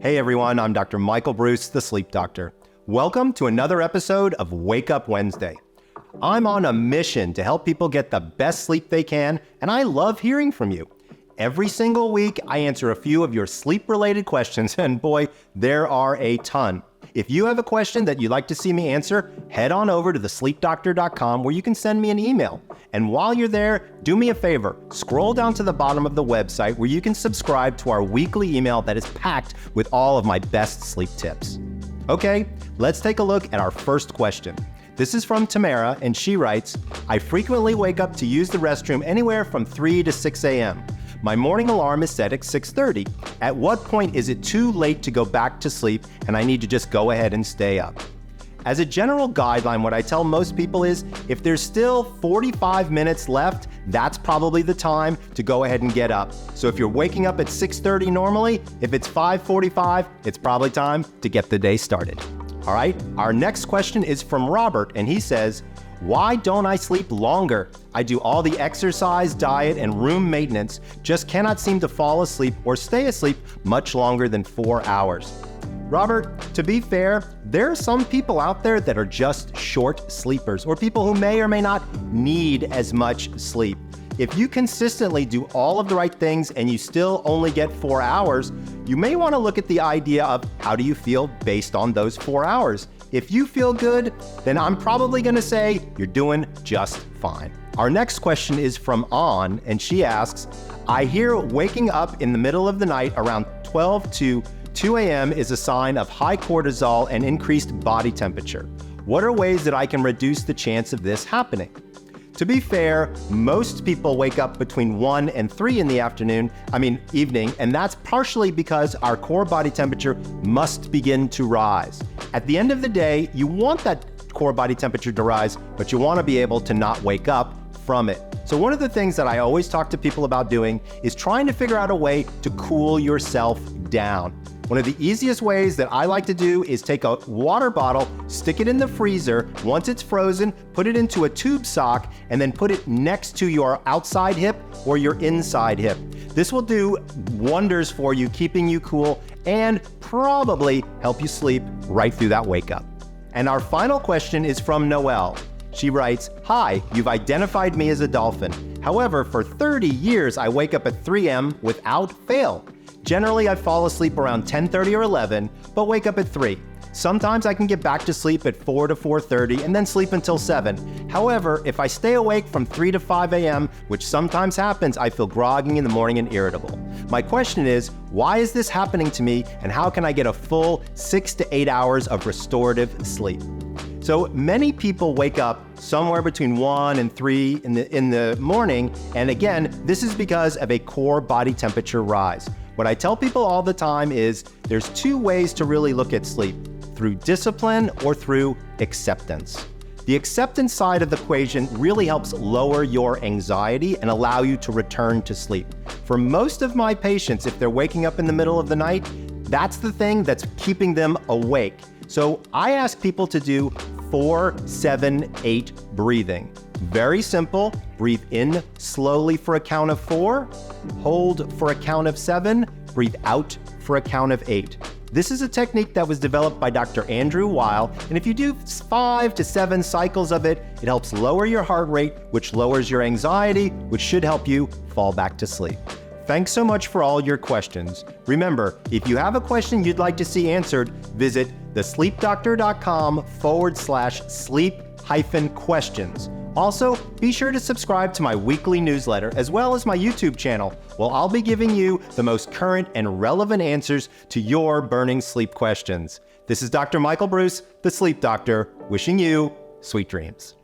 Hey everyone, I'm Dr. Michael Breus, the Sleep Doctor. Welcome to another episode of Wake Up Wednesday. I'm on a mission to help people get the best sleep they can, and I love hearing from you. Every single week, I answer a few of your sleep-related questions, and boy, there are a ton. If you have a question that you'd like to see me answer, head on over to thesleepdoctor.com where you can send me an email. And while you're there, do me a favor, scroll down to the bottom of the website where you can subscribe to our weekly email that is packed with all of my best sleep tips. Okay, let's take a look at our first question. This is from Tamara, and she writes, I frequently wake up to use the restroom anywhere from 3 to 6 a.m. My morning alarm is set at 6:30. At what point is it too late to go back to sleep and I need to just go ahead and stay up? As a general guideline, what I tell most people is if there's still 45 minutes left, that's probably the time to go ahead and get up. So if you're waking up at 6:30 normally, if it's 5:45, it's probably time to get the day started. All right, our next question is from Robert, and he says, why don't I sleep longer? I do all the exercise, diet, and room maintenance, just cannot seem to fall asleep or stay asleep much longer than 4 hours. Robert, to be fair, there are some people out there that are just short sleepers, or people who may or may not need as much sleep. If you consistently do all of the right things and you still only get 4 hours, you may want to look at the idea of how do you feel based on those 4 hours. If you feel good, then I'm probably going to say you're doing just fine. Our next question is from An, and she asks, I hear waking up in the middle of the night around 12 to 2 a.m. is a sign of high cortisol and increased body temperature. What are ways that I can reduce the chance of this happening? To be fair, most people wake up between 1 and 3 in the evening, and that's partially because our core body temperature must begin to rise. At the end of the day, you want that core body temperature to rise, but you want to be able to not wake up from it. So one of the things that I always talk to people about doing is trying to figure out a way to cool yourself down. One of the easiest ways that I like to do is take a water bottle, stick it in the freezer. Once it's frozen, put it into a tube sock, and then put it next to your outside hip or your inside hip. This will do wonders for you, keeping you cool and probably help you sleep right through that wake up. And our final question is from Noelle. She writes, Hi, you've identified me as a dolphin. However, for 30 years, I wake up at 3 a.m. without fail. Generally, I fall asleep around 10:30 or 11, but wake up at 3. Sometimes I can get back to sleep at 4 to 4:30 and then sleep until 7. However, if I stay awake from 3 to 5 a.m., which sometimes happens, I feel groggy in the morning and irritable. My question is, why is this happening to me, and how can I get a full 6 to 8 hours of restorative sleep? So many people wake up somewhere between 1 and 3 in the morning, and again, this is because of a core body temperature rise. What I tell people all the time is there's 2 ways to really look at sleep, through discipline or through acceptance. The acceptance side of the equation really helps lower your anxiety and allow you to return to sleep. For most of my patients, if they're waking up in the middle of the night, that's the thing that's keeping them awake. So I ask people to do 4-7-8 breathing. Very simple. Breathe in slowly for a count of 4, hold for a count of 7, breathe out for a count of 8. This is a technique that was developed by Dr. Andrew Weil, and if you do 5 to 7 cycles of it, it helps lower your heart rate, which lowers your anxiety, which should help you fall back to sleep. Thanks so much for all your questions. Remember, if you have a question you'd like to see answered, visit thesleepdoctor.com/sleep-questions. Also, be sure to subscribe to my weekly newsletter as well as my YouTube channel, where I'll be giving you the most current and relevant answers to your burning sleep questions. This is Dr. Michael Breus, the Sleep Doctor, wishing you sweet dreams.